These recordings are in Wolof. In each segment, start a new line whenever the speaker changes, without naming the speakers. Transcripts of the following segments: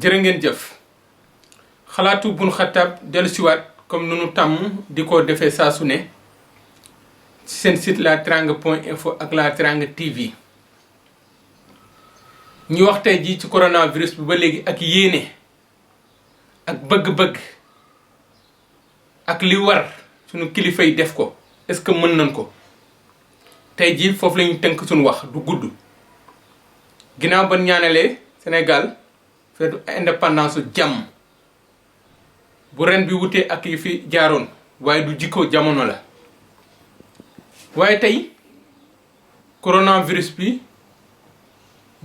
jërë ngeen jëf xalaatu Bun Xattaab dellusiwaat comme nu nu tàmm di ko defee saa su ne ci seen site lateranga.info ak Lateranga TV ñu wax tey jii ci coronavirus bi ba léegi ak yéene ak bëgg-bëgg ak li war sunu kilifa yi def ko est-ce que mën nañ ko tey jii foofu la ñu tënk suñu wax du gudd ginnaaw ba ñaanalee Sénégal feetu indépendance jàmm bu ren bi wutee ak yi fi jaaroon waaye du jikko jamono la waaye tey coronavirus bi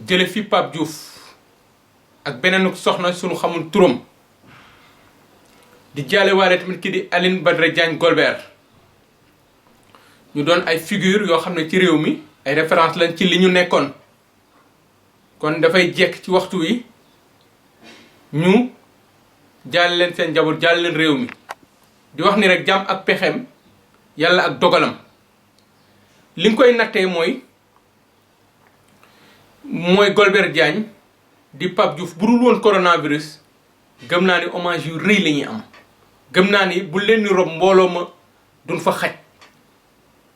jële fi Pape Diouf ak beneen soxna suñu xamul turam di jaale waale tamit ki di Aline Badara Diagne Golbert ñu doon ay figure yoo xam ne ci réew mi ay référence lañ ci li ñu nekkoon kon dafay jekk ci waxtu wi ñu jaale leen seen njaboot jaale leen réew mi di wax ni rek jàmm ak pexeem yàlla ak dogalam li nga koy nattee mooy Golbert Diagne di Pape Diouf bu dul woon coronavirus gëm naa ni hommage yu rëy la ñuy am gëm naa ni bu leen ni rob mbooloo ma duñ fa xaj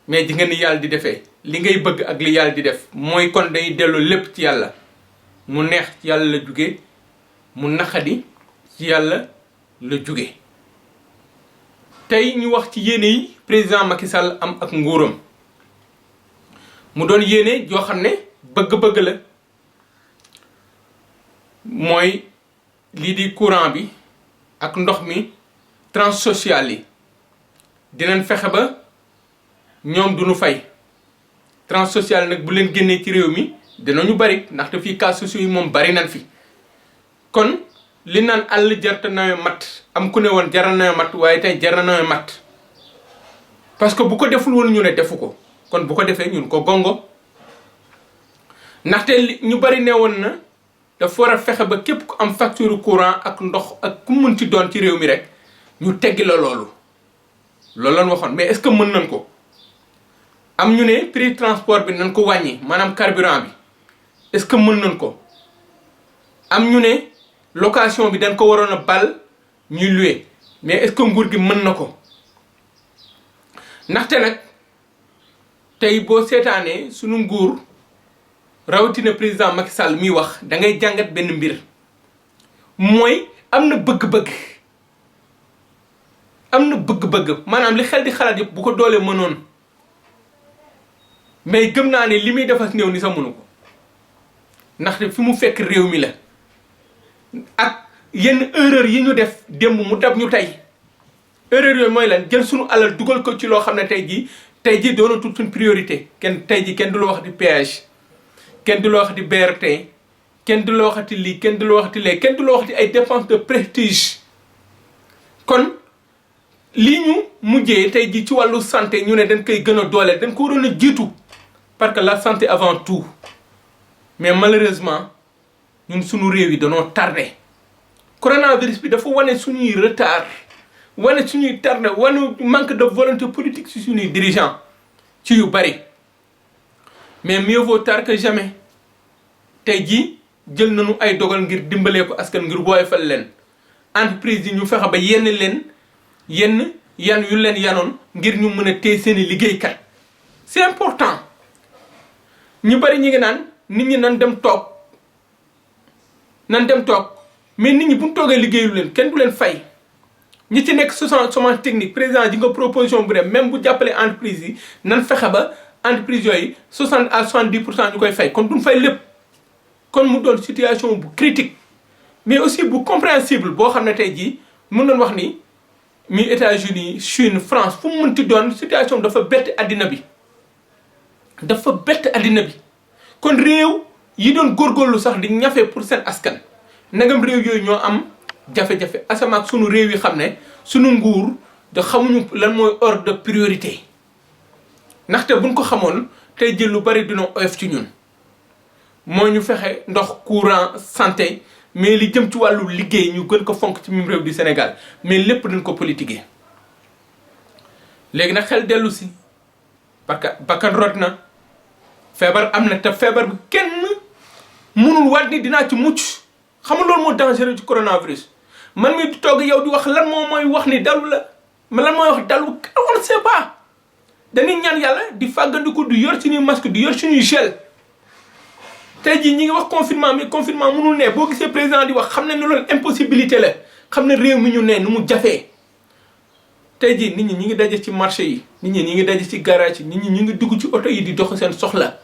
mais di nga ni yàlla di defee li ngay bëgg ak li yàlla di def mooy kon day delloo lépp ci yàlla mu neex ci yàlla la jóge mu naqadi ci yàlla la jóge tey ñu wax ci yéene yi président Macky Sall am ak nguuram mu doon yéene joo xam ne bëgg-bëgg la mooy lii di courant bi ak ndox mi transsocial yi dinañ fexe ba ñoom duñu fay transsocial nag bu leen génnee ci réew mi dinañu bari ndaxte fii cas sociaux yi moom bari nañ fi kon li naan àll jarta nawe mat am ku ne woon jara nawe mat waaye tey jara nawe mat parce que bu ko deful woon ñu ne defu ko kon bu ko defee ñun ko gongo ndaxte ñu bari ne woon na dafa war a fexe ba képp ku am facture courant ak ndox ak ku mën ci doon ci réew mi rek ñu teggi la loolu lañ waxoon mais est-ce que mën nañ ko am ñu ne prix transport bi nañ ko wàññi maanaam carburant bi est-ce que mën nañ ko am ñu ne location bi dañ ko waroon a bal ñuy louer mais est-ce que nguur gi mën na ko ndaxte nag tey boo seetaanee sunu nguur rawatina président Macky Sall miy wax da ngay jàngat benn mbir mooy am na bëgg-bëgg maanaam li xel di xalaat yëpp bu ko doolee mënoon mais gëm naa ne li muy defas néew ni sa mënu ko ndaxte fi mu fekk réew mi la ak yenn erreur yi ñu def démb mu dab ñu tey erreur yooyu mooy lan jël sunu alal dugal ko ci loo xam ne tey jii doonatul suñ priorité kenn du la wax di péage kenn du la wax di BRT kenn du la waxati lii kenn du la waxati lee kenn du la waxati ay dépenses de prestige kon lii ñu mujjee tey jii ci wàllu santé ñu ne dañ koy gën a dooleel dañ ko waroon a jiitu parce que la santé avant tout mais malheureusement ñun suñu réew yi dañoo tardé coronavirus bi dafa wane suñuy retard wane suñuy tardé wane manque de volonté politique si suñuy dirigeant ci yu bari mais mieux vaut tard que jamais tey jii jël nañu ay dogal ngir dimbalee ko askan ngir woyofal leen entreprise yi ñu fexe ba yenn yan yu leen yanoon ngir ñu mën a téye seeni liggéeykat c'est important ñu bari ñi ngi naan nit ñi nan dem toog mais nit ñi bu ñu toogee liggéeyu leen kenn du leen fay ñi ci nekk chômage technique président ji nga proposition bu dem même bu jàppalee entreprise yi nan fexe ba entreprise yooyu 60 à 70% ñu koy fay kon duñ fay lépp kon mu doon situation bu critique mais aussi bu compréhensible boo xam ne tey jii mën nañ wax ni mi États-Unis Chine France fu mu mënti doon situation dafa bett addina bi kon réew yi doon góorgóorlu sax di ñafe pour seen askan nagam réew yooyu ñoo am jafe-jafe asamaak sunu réew yi xam ne sunu nguur da xamuñu lan mooy ordre de priorité ndaxte buñ ko xamoon tey jël lu bari dina oyof ci ñun mooy ñu fexe ndox courant santé mais li jëm ci wàllu liggéey ñu gën ko fonk ci mim réew du Sénégal mais lépp dañ ko politiquer léegi nag xel dellu si parce que bakkan rot na feebar am na te feebar bi kenn mënul waat ni dinaa ci mucc xamul loolu moo dangereux ci coronavirus man mi toog yow di wax lan moo mooy wax ni dalu la lan mooy wax dalu on ne sait pas dañuy ñaan yàlla di fàggandiku di yor suñuy masque di yor suñuy gel tey jii ñi ngi wax confinement mais confinement mënul ne boo gisee président di wax xam ne ne loolu impossibilité la xam ne réew mi ñu ne nu mu jafee tey jii nit ñi ñi ngi daje ci marché yi nit ñi ñi ngi daje ci garage yi nit ñi ñu ngi dugg ci oto yi di dox seen soxla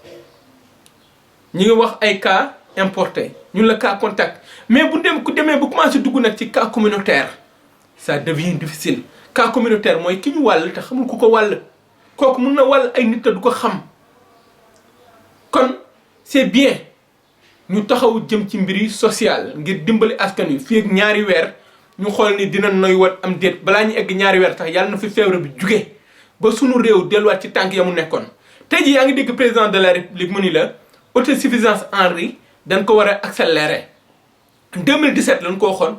ñi ngi wax ay cas importé ñun la cas contact mais bu demee bu commencé dugg nag ci cas communautaire ça devient difficile cas communautaire mooy ki ñu wàll te xamul ku ko wàll kooku mun na wàll ay nit te du ko xam kon c'est bien ñu taxaw jëm ci mbiri social ngir dimbali askan wi fii ak ñaari weer ñu xool ni dina noy wat am déet balaa ñu egg ñaari weer tax yàlla na fi feebar bi jugee ba sunu réew delluwaat ci tànk ya mu nekkoon tey ji yaa ngi dégg président de la république mu ni la autosuffisance en riz dañ ko war a accélérer 2017 lañ ko waxoon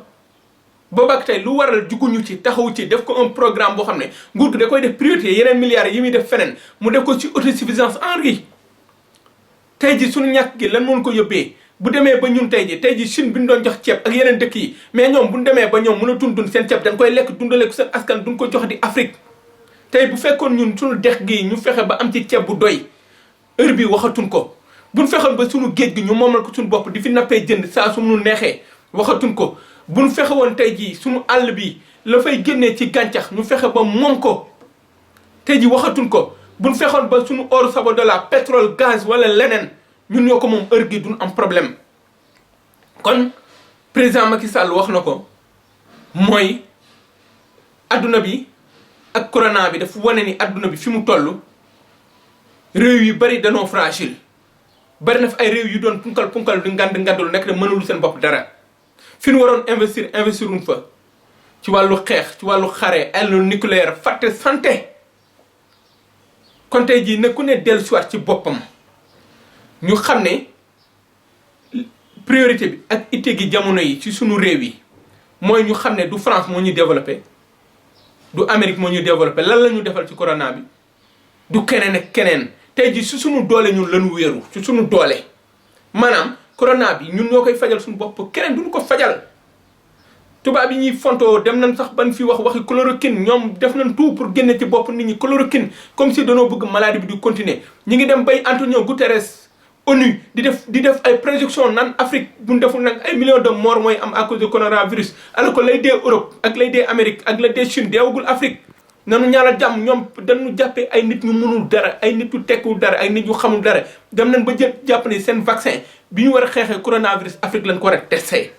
booba ak tey lu waral juguñu ci taxaw ci def ko un programme boo xam ne nguur gi da koy def priorité yeneen milliards yi muy def feneen mu def ko ci autosuffisance en riz tey ji suñu ñàkk gi lan moon ko yóbbee bu demee ba ñun tey ji Chine bi ñu doon jox ceeb ak yeneen dëkk yi mais ñoom bu ñu demee ba ñoom mën a dund seen ceeb dañ koy lekk dundale ko seen askan duñ ko jox di Afrique tey bu fekkoon ñun suñu dex gi ñu fexe ba am ci ceeb bu doy heure bi waxatuñ ko buñ fexoon ba suñu géej gi ñu moomal ko suñu bopp di fi nappee jënd saa su mu neexee waxatuñ ko buñ fexe woon tey ji suñu àll bi la fay génnee ci gàncax ñu fexe ba moom ko tey ji waxatuñ ko buñ fexoon ba suñu or sabodala pétrole gaz wala leneen ñun ñoo ko moom heure gi duñ am problème kon président Macky Sall wax na ko mooy adduna bi ak corona bi dafa wane ni adduna bi fi mu toll réew yu bari danoo fragile bari na fi ay réew yu doon punkal di ngandul nekk de mënulu seen bopp dara fi ñu waroon investiruñ fa ci wàllu xeex ci wàllu xare arme nucléaire fàtte santé kon tey jii ne ku ne dellu siwaat ci boppam ñu xam ne priorité bi ak itte gi jamono yi ci sunu réew yi mooy ñu xam ne du France moo ñu développé du Amérique moo ñu développé lan la ñu defal ci corona bi du keneen ak keneen tey ji ci sunu doole ñun lañu wéeru ci sunu doole maanaam corona bi ñun ñoo koy fajal suñu bopp keneen duñu ko fajal tubaab yi ñuy fontoo dem nañ sax ban fi waxi chloroquine ñoom def nañ tout pour génne ci bopp nit ñi chloroquine comme si danoo bëgg maladie bi di continuer ñi ngi dem bay Antonio Guterres ONU di def ay projection naan Afrique bu ñu deful nag ay millions de morts mooy am à cause de coronavirus alors que lay dee Europe ak lay dee Amérique ak lay dee Chine deewagul Afrique nanu ñaanal jàmm ñoom dañu jàppee ay nit ñu mënul dara ay nit yu tekkiwul dara ay nit yu xamul dara dem nañ ba jàpp ne seen vaccin bi ñu war a xeexee coronavirus Afrique lañ ko war a testé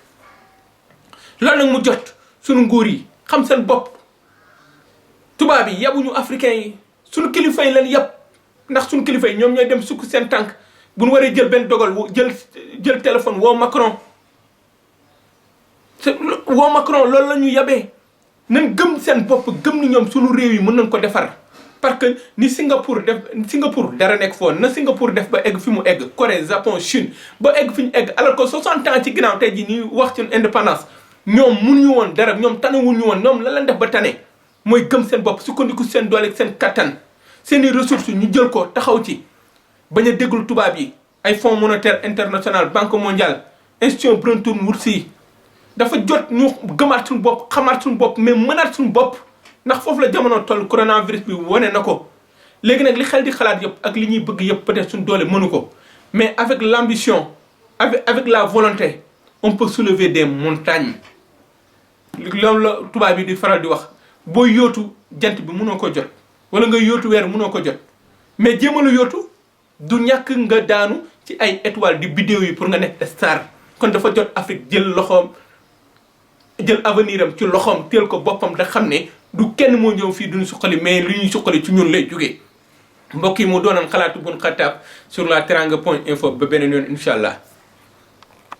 loolu nag mu jot suñu nguur yi xam seen bopp tubaab yi yabuñu africain yi suñu kilifa yi leen yab ndax suñu kilifa yi ñoom ñooy dem sukk seen tànk bu ñu waree jël benn dogal jël téléphone woo Macron loolu la ñu yabee nañ gëm seen bopp gëm ni ñoom suñu réew yi mën nañ ko defar parce que ni Singapour dara nekk foon na Singapour def ba egg fi mu egg Corée Japon Chine ba egg fi ñu egg alors que 60 ans ci ginnaaw tey jii ñuy wax ci indépendance ñoom mënuñu woon dara ñoom tanewuñu woon ñoom lan lañ def ba tane mooy gëm seen bopp sukkandiku seen doole ak seen kattan seeni ressources ñu jël ko taxaw ci bañ a déglu tubaab yi ay fonds monétaire international banque mondiale institution Bretton Woods yi dafa jot ñu gëmaat suñu bopp xamaat suñu bopp mais mënaat suñu bopp ndax foofu la jamono toll coronavirus bi wane na ko léegi nag li xel di xalaat yëpp ak li ñuy bëgg yëpp peut-être suñu doole mënu ko mais avec l'ambition avec la volonté on peut soulever des montagnes loolu la tubaab yi di faral di wax boo yóotu jant bi mënoo ko jot wala nga yóotu weer mënoo ko jot mais jéemalu yóotu du ñàkk nga daanu ci ay étoiles di bidéo yi pour nga nekk star kon dafa jot Afrique jël loxoom jël avenir am ci loxoom teel ko boppam da xam ne du kenn moo ñëw fii duñu suqali mais li ñuy suqali ci ñun lay jógee mbokk yi mu doonoon xalaatu Bun Xataab sur la teranga point info ba beneen yoon incha allah